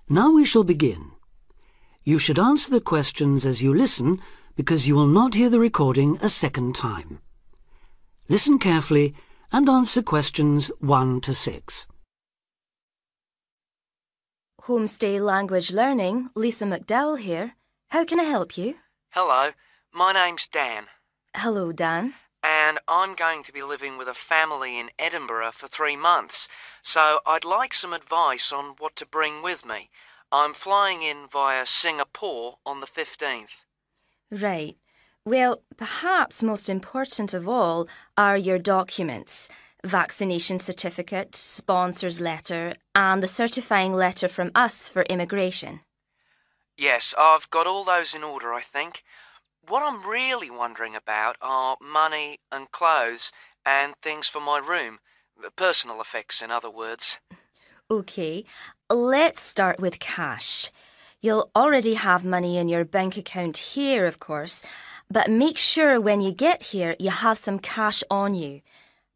Now we shall begin. You should answer the questions as you listen because you will not hear the recording a second time. Listen carefully and answer questions 1 to 6. Homestay Language Learning, Lisa McDowell here. How can I help you? Hello, my name's Dan. Hello, Dan. And I'm going to be living with a family in Edinburgh for 3 months, so I'd like some advice on what to bring with me. I'm flying in via Singapore on the 15th. Right. Well, perhaps most important of all are your documents. Vaccination certificate, sponsor's letter, and the certifying letter from us for immigration. Yes, I've got all those in order, I think. What I'm really wondering about are money and clothes and things for my room. Personal effects, in other words. OK, let's start with cash. You'll already have money in your bank account here, of course, but make sure when you get here you have some cash on you.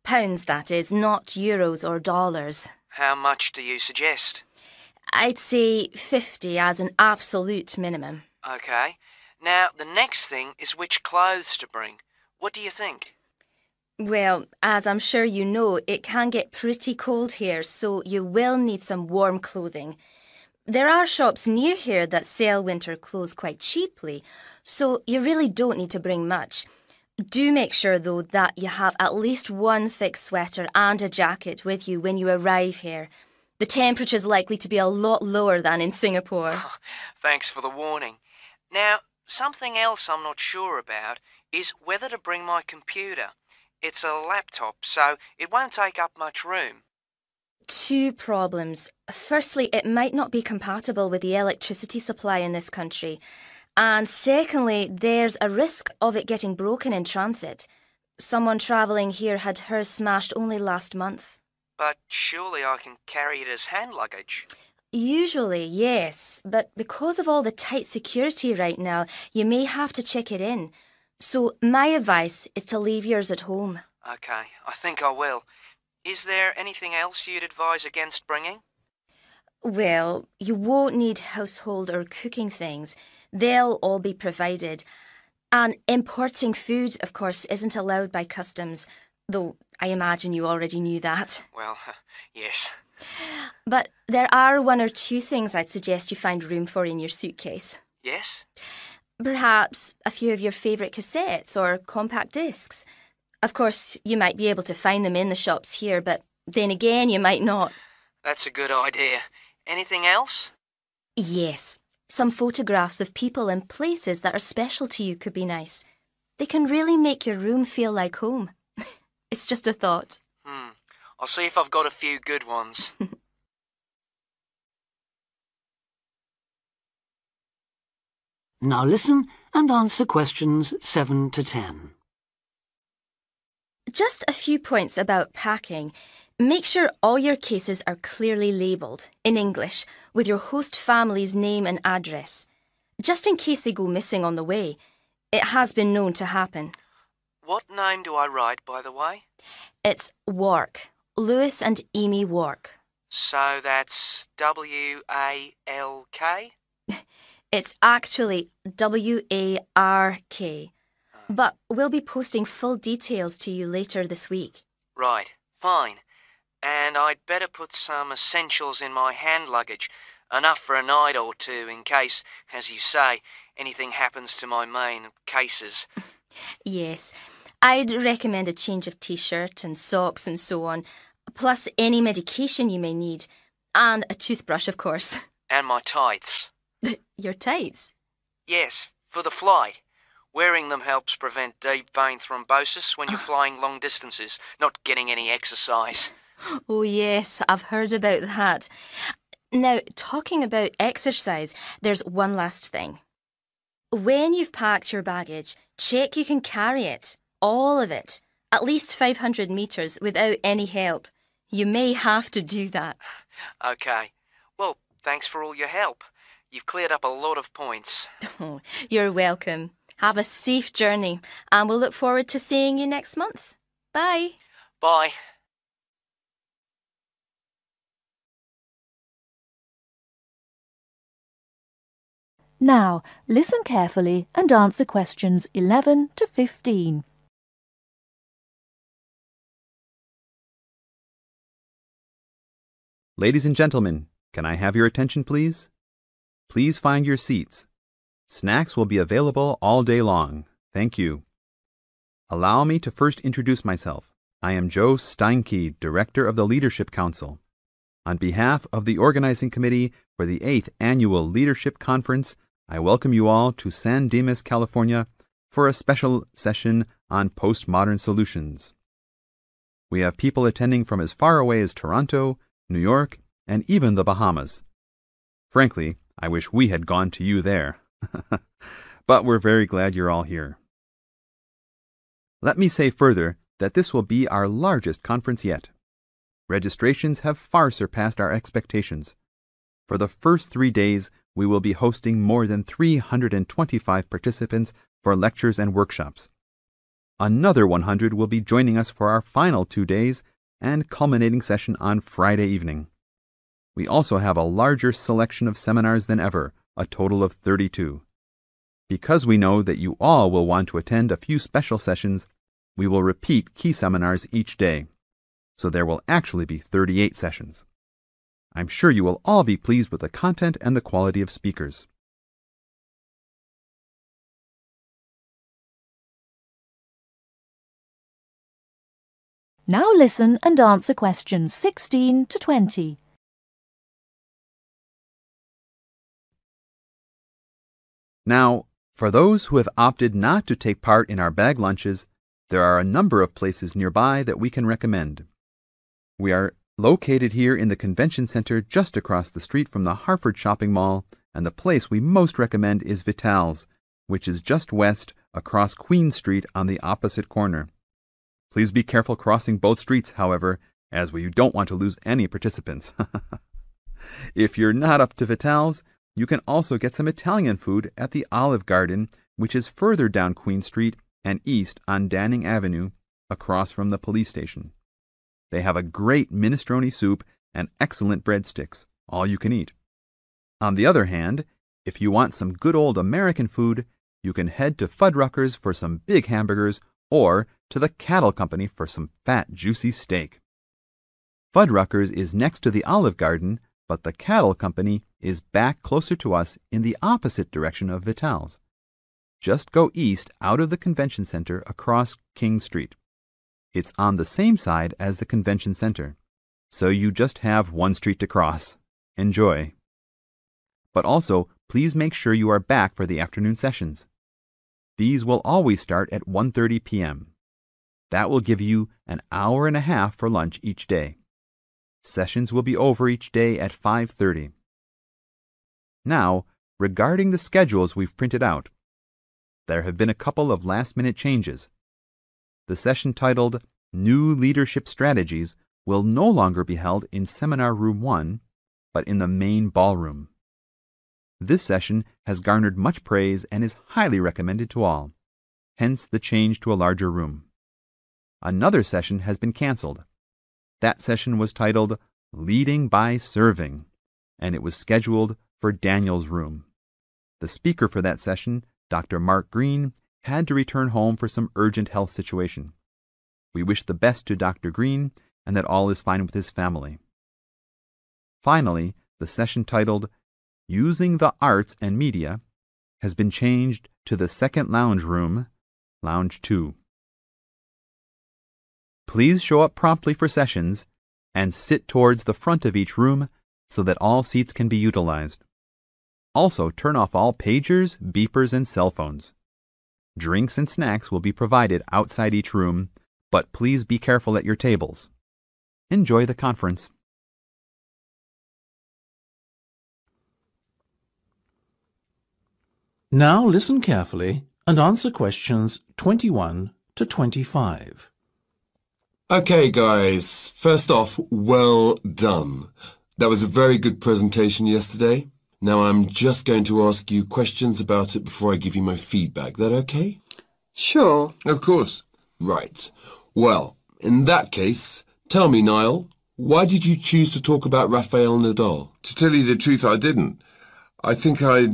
Pounds, that is, not euros or dollars. How much do you suggest? I'd say 50 as an absolute minimum. OK. Now, the next thing is which clothes to bring. What do you think? Well, as I'm sure you know, it can get pretty cold here, so you will need some warm clothing. There are shops near here that sell winter clothes quite cheaply, so you really don't need to bring much. Do make sure, though, that you have at least one thick sweater and a jacket with you when you arrive here. The temperature's likely to be a lot lower than in Singapore. Thanks for the warning. Now, something else I'm not sure about is whether to bring my computer. It's a laptop, so it won't take up much room. 2 problems. Firstly, it might not be compatible with the electricity supply in this country. And secondly, there's a risk of it getting broken in transit. Someone travelling here had hers smashed only last month. But surely I can carry it as hand luggage. Usually, yes, but because of all the tight security right now, you may have to check it in. So my advice is to leave yours at home. OK, I think I will. Is there anything else you'd advise against bringing? Well, you won't need household or cooking things. They'll all be provided. And importing food, of course, isn't allowed by customs, though I imagine you already knew that. Well, yes. But there are 1 or 2 things I'd suggest you find room for in your suitcase. Yes? Perhaps a few of your favourite cassettes or compact discs. Of course, you might be able to find them in the shops here, but then again, you might not. That's a good idea. Anything else? Yes. Some photographs of people and places that are special to you could be nice. They can really make your room feel like home. It's just a thought. I'll see if I've got a few good ones. Now listen and answer questions 7 to 10. Just a few points about packing. Make sure all your cases are clearly labelled, in English, with your host family's name and address. Just in case they go missing on the way. It has been known to happen. What name do I write, by the way? It's Wark. Lewis and Amy Wark. So that's W-A-L-K? It's actually W-A-R-K. But we'll be posting full details to you later this week. Right, fine. And I'd better put some essentials in my hand luggage, enough for a night or 2 in case, as you say, anything happens to my main cases. Yes, I'd recommend a change of t-shirt and socks and so on, plus any medication you may need, and a toothbrush, of course. And my tights. Your tights? Yes, for the flight. Wearing them helps prevent deep vein thrombosis when you're flying long distances, not getting any exercise. Oh yes, I've heard about that. Now, talking about exercise, there's one last thing. When you've packed your baggage, check you can carry it, all of it, at least 500 metres without any help. You may have to do that. OK. Well, thanks for all your help. You've cleared up a lot of points. Oh, you're welcome. Have a safe journey, and we'll look forward to seeing you next month. Bye. Bye. Now, listen carefully and answer questions 11 to 15. Ladies and gentlemen, can I have your attention, please? Please find your seats. Snacks will be available all day long. Thank you. Allow me to first introduce myself. I am Joe Steinke, Director of the Leadership Council. On behalf of the Organizing Committee for the 8th Annual Leadership Conference, I welcome you all to San Dimas, California, for a special session on postmodern solutions. We have people attending from as far away as Toronto, New York, and even the Bahamas. Frankly, I wish we had gone to you there. But we're very glad you're all here. Let me say further that this will be our largest conference yet. Registrations have far surpassed our expectations. For the first 3 days, we will be hosting more than 325 participants for lectures and workshops. Another 100 will be joining us for our final 2 days and culminating session on Friday evening. We also have a larger selection of seminars than ever, a total of 32. Because we know that you all will want to attend a few special sessions, we will repeat key seminars each day, so there will actually be 38 sessions. I'm sure you will all be pleased with the content and the quality of speakers. Now listen and answer questions 16 to 20. Now, for those who have opted not to take part in our bag lunches, there are a number of places nearby that we can recommend. We are located here in the Convention Center just across the street from the Harford Shopping Mall, and the place we most recommend is Vital's, which is just west across Queen Street on the opposite corner. Please be careful crossing both streets, however, as we don't want to lose any participants. If you're not up to Vital's, you can also get some Italian food at the Olive Garden, which is further down Queen Street and east on Danning Avenue, across from the police station. They have a great minestrone soup and excellent breadsticks, all you can eat. On the other hand, if you want some good old American food, you can head to Fuddruckers for some big hamburgers or to the Cattle Company for some fat, juicy steak. Fuddruckers is next to the Olive Garden, but the Cattle Company is back closer to us in the opposite direction of Vital's. Just go east out of the Convention Center across King Street. It's on the same side as the Convention Center, so you just have one street to cross. Enjoy. But also, please make sure you are back for the afternoon sessions. These will always start at 1:30 p.m. That will give you an hour and a half for lunch each day. Sessions will be over each day at 5:30. Now, regarding the schedules we've printed out, there have been a couple of last-minute changes. The session titled New Leadership Strategies will no longer be held in Seminar Room 1, but in the main ballroom. This session has garnered much praise and is highly recommended to all, hence the change to a larger room. Another session has been canceled. That session was titled Leading by Serving, and it was scheduled for Daniel's room. The speaker for that session, Dr. Mark Green, had to return home for some urgent health situation. We wish the best to Dr. Green and that all is fine with his family. Finally, the session titled Using the Arts and Media has been changed to the second lounge room, Lounge 2. Please show up promptly for sessions and sit towards the front of each room so that all seats can be utilized. Also, turn off all pagers, beepers, and cell phones. Drinks and snacks will be provided outside each room, but please be careful at your tables. Enjoy the conference. Now listen carefully and answer questions 21 to 25. Okay, guys. First off, well done. That was a very good presentation yesterday. Now I'm just going to ask you questions about it before I give you my feedback. That okay? Sure. Of course. Right. Well, in that case, tell me, Niall, why did you choose to talk about Rafael Nadal? To tell you the truth, I didn't. I think I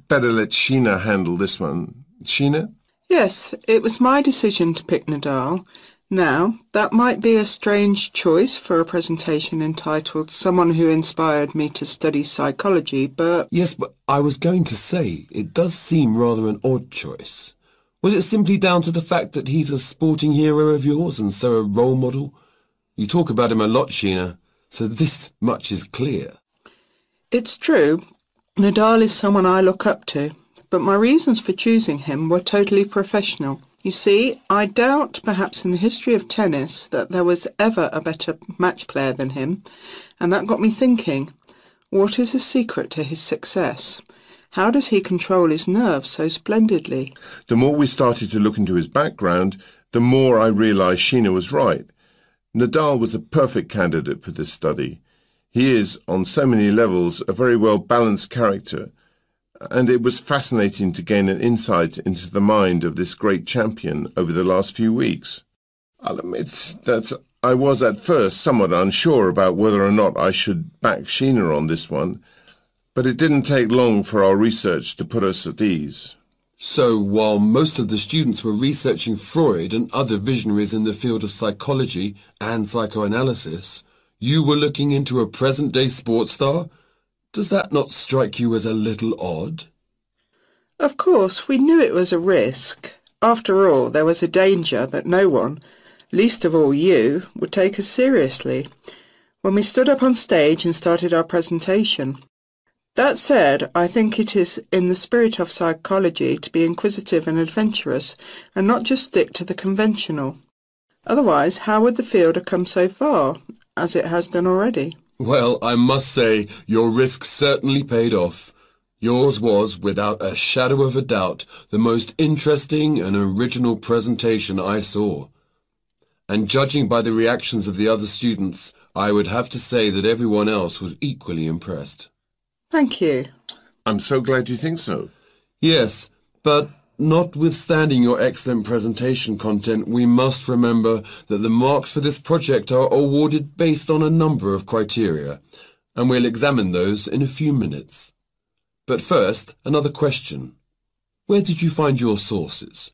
better let Sheena handle this one. Sheena? Yes, it was my decision to pick Nadal. Now, that might be a strange choice for a presentation entitled Someone Who Inspired Me to Study Psychology, but... Yes, but I was going to say, it does seem rather an odd choice. Was it simply down to the fact that he's a sporting hero of yours and so a role model? You talk about him a lot, Sheena, so this much is clear. It's true. Nadal is someone I look up to, but my reasons for choosing him were totally professional. You see, I doubt perhaps in the history of tennis that there was ever a better match player than him, and that got me thinking, what is the secret to his success? How does he control his nerves so splendidly? The more we started to look into his background, the more I realised Sheena was right. Nadal was a perfect candidate for this study. He is, on so many levels, a very well-balanced character, and it was fascinating to gain an insight into the mind of this great champion over the last few weeks. I'll admit that I was at first somewhat unsure about whether or not I should back Sheena on this one, but it didn't take long for our research to put us at ease. So, while most of the students were researching Freud and other visionaries in the field of psychology and psychoanalysis, you were looking into a present-day sports star? Does that not strike you as a little odd? Of course, we knew it was a risk. After all, there was a danger that no one, least of all you, would take us seriously when we stood up on stage and started our presentation. That said, I think it is in the spirit of psychology to be inquisitive and adventurous and not just stick to the conventional. Otherwise, how would the field have come so far, as it has done already? Well, I must say, your risk certainly paid off. Yours was, without a shadow of a doubt, the most interesting and original presentation I saw. And judging by the reactions of the other students, I would have to say that everyone else was equally impressed. Thank you. I'm so glad you think so. Yes, but notwithstanding your excellent presentation content, we must remember that the marks for this project are awarded based on a number of criteria, and we'll examine those in a few minutes. But first, another question. Where did you find your sources?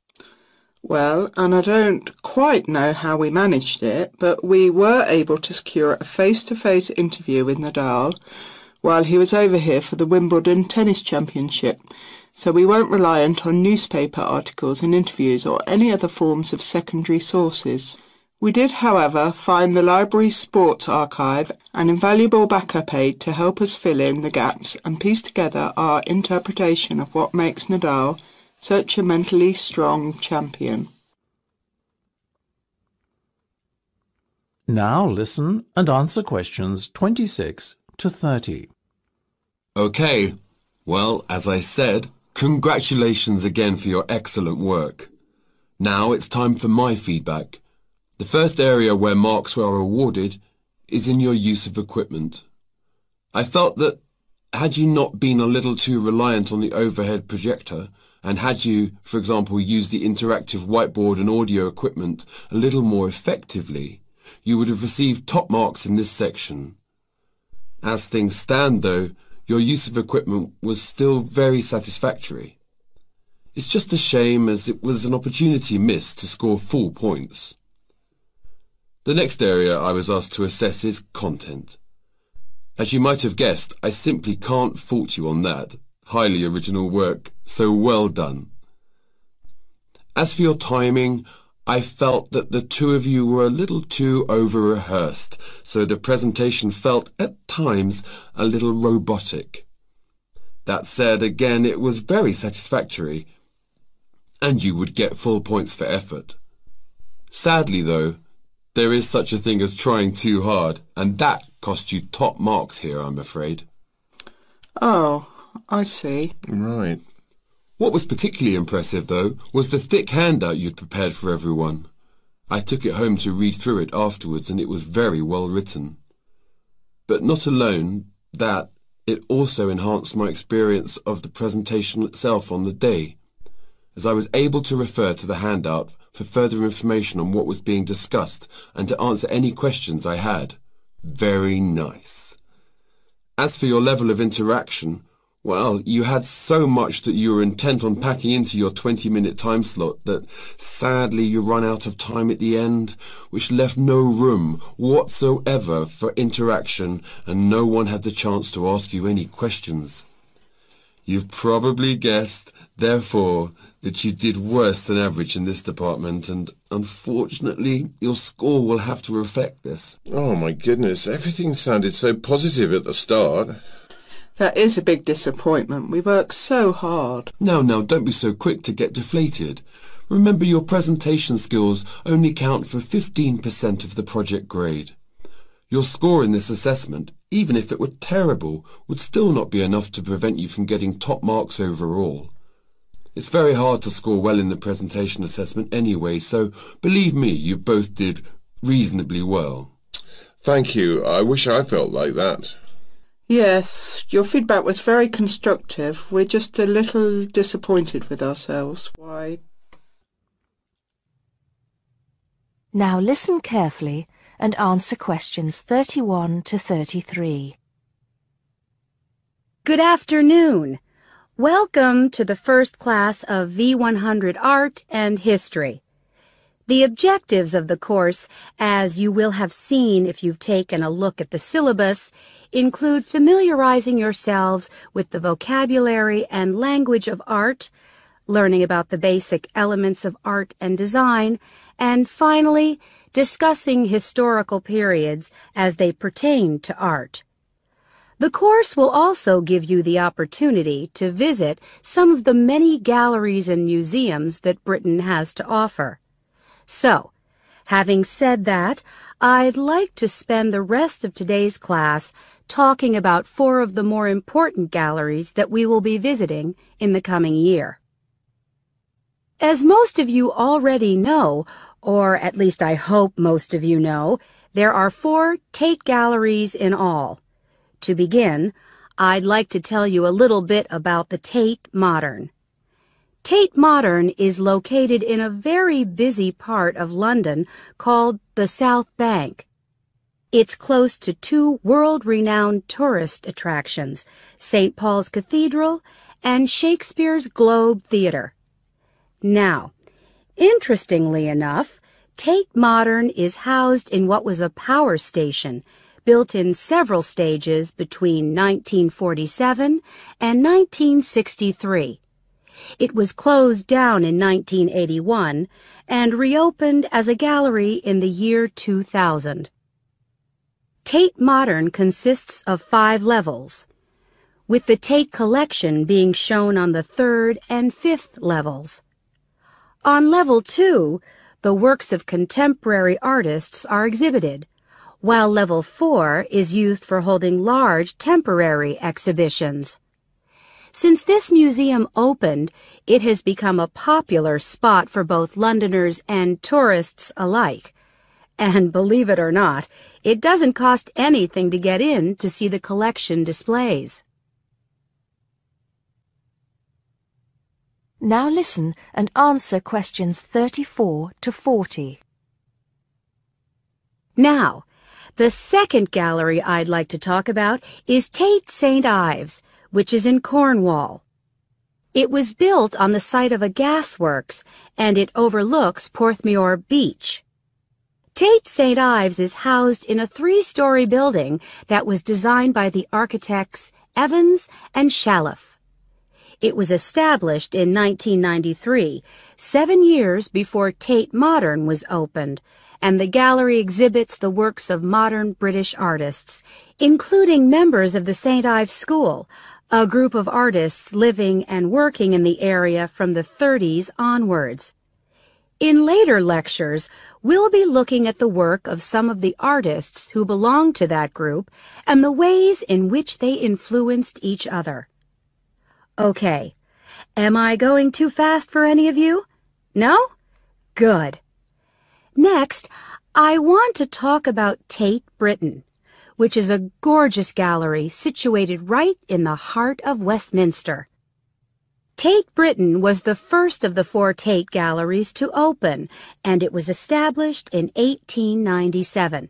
Well, and I don't quite know how we managed it, but we were able to secure a face-to-face interview with Nadal while he was over here for the Wimbledon Tennis Championship, so we weren't reliant on newspaper articles and interviews or any other forms of secondary sources. We did, however, find the library's sports archive an invaluable backup aid to help us fill in the gaps and piece together our interpretation of what makes Nadal such a mentally strong champion. Now listen and answer questions 26 to 30. Okay, well, as I said, congratulations again for your excellent work. Now it's time for my feedback. The first area where marks were awarded is in your use of equipment. I felt that had you not been a little too reliant on the overhead projector, and had you, for example, used the interactive whiteboard and audio equipment a little more effectively, you would have received top marks in this section. As things stand, though, your use of equipment was still very satisfactory. It's just a shame as it was an opportunity missed to score full points. The next area I was asked to assess is content. As you might have guessed, I simply can't fault you on that. Highly original work, so well done. As for your timing, I felt that the two of you were a little too over-rehearsed, so the presentation felt, at times, a little robotic. That said, again, it was very satisfactory, and you would get full points for effort. Sadly, though, there is such a thing as trying too hard, and that cost you top marks here, I'm afraid. Oh, I see. Right. What was particularly impressive, though, was the thick handout you'd prepared for everyone. I took it home to read through it afterwards, and it was very well written. But not alone that, it also enhanced my experience of the presentation itself on the day, as I was able to refer to the handout for further information on what was being discussed and to answer any questions I had. Very nice. As for your level of interaction, Well, you had so much that you were intent on packing into your 20-minute time slot that sadly you ran out of time at the end, which left no room whatsoever for interaction and no one had the chance to ask you any questions. You've probably guessed, therefore, that you did worse than average in this department and unfortunately your score will have to reflect this. Oh my goodness, everything sounded so positive at the start. That is a big disappointment. We worked so hard. Now, don't be so quick to get deflated. Remember, your presentation skills only count for 15% of the project grade. Your score in this assessment, even if it were terrible, would still not be enough to prevent you from getting top marks overall. It's very hard to score well in the presentation assessment anyway, so believe me, you both did reasonably well. Thank you. I wish I felt like that. Yes, your feedback was very constructive. We're just a little disappointed with ourselves. Why? Now listen carefully and answer questions 31 to 33. Good afternoon. Welcome to the first class of V100 Art and History. The objectives of the course, as you will have seen if you've taken a look at the syllabus, include familiarizing yourselves with the vocabulary and language of art, learning about the basic elements of art and design, and finally, discussing historical periods as they pertain to art. The course will also give you the opportunity to visit some of the many galleries and museums that Britain has to offer. So, having said that, I'd like to spend the rest of today's class talking about 4 of the more important galleries that we will be visiting in the coming year. As most of you already know, or at least I hope most of you know, there are 4 Tate galleries in all. To begin, I'd like to tell you a little bit about the Tate Modern. Tate Modern is located in a very busy part of London called the South Bank. It's close to 2 world-renowned tourist attractions, St. Paul's Cathedral and Shakespeare's Globe Theatre. Now, interestingly enough, Tate Modern is housed in what was a power station, built in several stages between 1947 and 1963. It was closed down in 1981 and reopened as a gallery in the year 2000. Tate Modern consists of 5 levels, with the Tate collection being shown on the 3rd and 5th levels. On level 2, the works of contemporary artists are exhibited, while level 4 is used for holding large temporary exhibitions. Since this museum opened, it has become a popular spot for both Londoners and tourists alike. And believe it or not, it doesn't cost anything to get in to see the collection displays. Now listen and answer questions 34 to 40. Now, the second gallery I'd like to talk about is Tate St. Ives, which is in Cornwall. It was built on the site of a gasworks, and it overlooks Porthmeor Beach. Tate St. Ives is housed in a 3-story building that was designed by the architects Evans and Shalliff. It was established in 1993, 7 years before Tate Modern was opened, and the gallery exhibits the works of modern British artists, including members of the St. Ives School, a group of artists living and working in the area from the 30s onwards. In later lectures, we'll be looking at the work of some of the artists who belong to that group and the ways in which they influenced each other. Okay, am I going too fast for any of you? No? Good. Next, I want to talk about Tate Britain, which is a gorgeous gallery situated right in the heart of Westminster. Tate Britain was the first of the 4 Tate galleries to open, and it was established in 1897.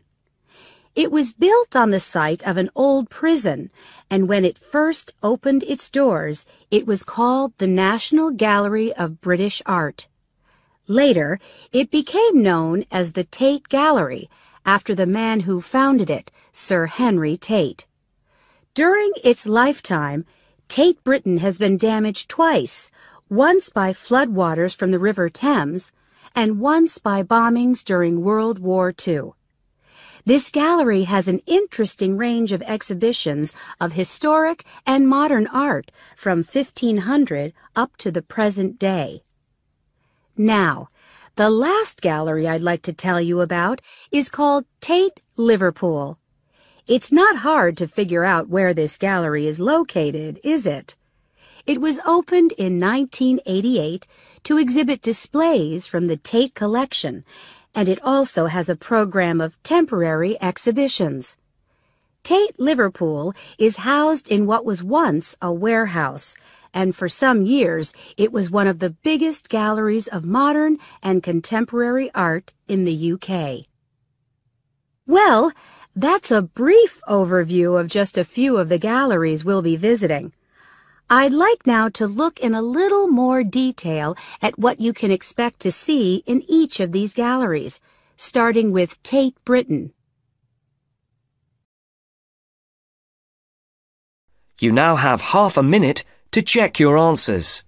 It was built on the site of an old prison, and when it first opened its doors, it was called the National Gallery of British Art. Later, it became known as the Tate Gallery, after the man who founded it, Sir Henry Tate. During its lifetime, Tate Britain has been damaged twice, once by floodwaters from the River Thames, and once by bombings during World War II. This gallery has an interesting range of exhibitions of historic and modern art from 1500 up to the present day. Now, the last gallery I'd like to tell you about is called Tate Liverpool. It's not hard to figure out where this gallery is located, is it? It was opened in 1988 to exhibit displays from the Tate collection, and it also has a program of temporary exhibitions. Tate Liverpool is housed in what was once a warehouse, and for some years it was one of the biggest galleries of modern and contemporary art in the UK. Well, that's a brief overview of just a few of the galleries we'll be visiting. I'd like now to look in a little more detail at what you can expect to see in each of these galleries, starting with Tate Britain. You now have half a minute to check your answers.